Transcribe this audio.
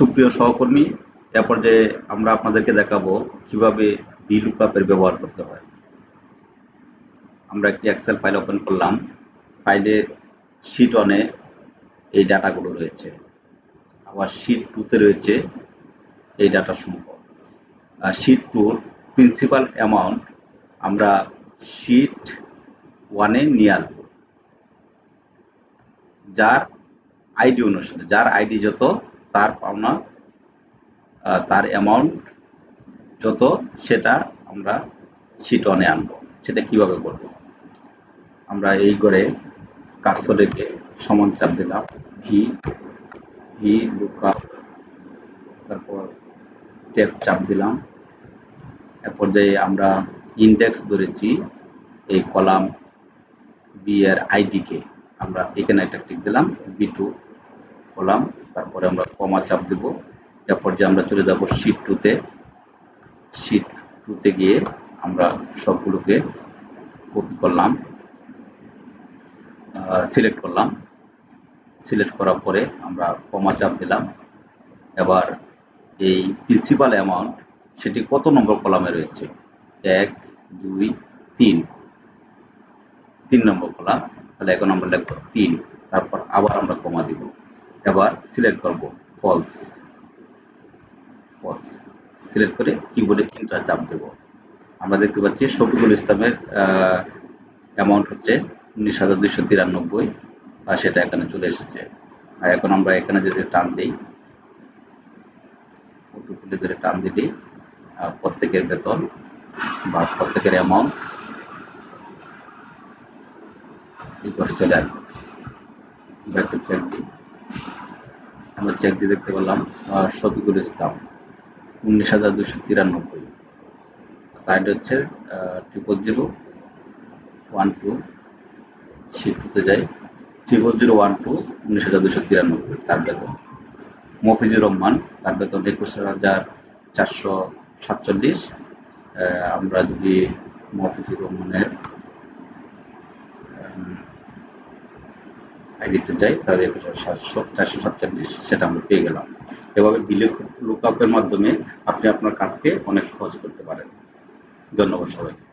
সুপ্রিয় সহকর্মী, এ পর্যায়ে আমরা আপনাদেরকে দেখাবো কিভাবে VLOOKUP এর ব্যবহার করতে হয়। আমরা একটি এক্সেল ফাইল ওপেন করলাম। ফাইলের শীট 1 এ এই ডাটাগুলো রয়েছে, আবার শীট 2 তে রয়েছে এই ডাটা সমূহ। শীট 2 প্রিন্সিপাল অ্যামাউন্ট আমরা শীট 1 এ নিয়ে আসবো, যার আইডি অনুসারে, যার আইডি যত তার পাওনা তার অ্যামাউন্ট যত সেটা আমরা শীট 1 এ আনবো। সেটা কিভাবে করব? আমরা এই করে কার্সর রেখে সমান চাপ দিলাম, VLOOKUP, তারপর ট্যাব চাপ দিলাম। এ পর্যায়ে আমরা ইন্ডেক্স ধরেছি এই কলাম বি এর আইডি কে, আমরা এখানে একটা টিক দিলাম, B2 কলাম, তারপরে আমরা কমা চাপ দেব। এ পর্যায়ে আমরা চলে যাব শীট 2 তে। শীট 2 তে গিয়ে আমরা সবগুলোকে কপি করলাম, সিলেক্ট করলাম। সিলেক্ট করার পরে আমরা কমা চাপ দিলাম। এবার এই প্রিন্সিপাল অ্যামাউন্ট সেটি কত নম্বর কলামে রয়েছে? 1, 2, 3, 3 নম্বর কলাম। তাহলে এখন আমরা লিখব 3, তারপর আবার আমরা কমা দিব। এবার সিলেক্ট করব ফলস, সিলেক্ট করে কিবোর্ডে এন্টার চাপ দেব। আমরা দেখতে পাচ্ছি শফিকুল ইসলামের অ্যামাউন্ট হচ্ছে 19,293, আর সেটা এখানে চলে এসেছে। আর এখন আমরা এখানে যদি টান দিই, ধরে টান দিলেই প্রত্যেকের বেতন বা প্রত্যেকের অ্যামাউন্ট এই করে চলে আসবে। চেক দিই, আমরা চেক দিয়ে দেখতে পেলাম শফিকুল ইসলাম 19,293, তার হচ্ছে 00012, শীট 2 তে যাই, 00012 19,293 তার বেতন। মফিজুর রহমান, তার বেতন 21,447। আমরা যদি মফিজুর রহমানের আইডিতে যাই তাহলে 21,447 সেটা আমরা পেয়ে গেলাম। এভাবে VLOOKUP এর মাধ্যমে আপনি আপনার কাজকে অনেক সহজ করতে পারেন। ধন্যবাদ সবাইকে।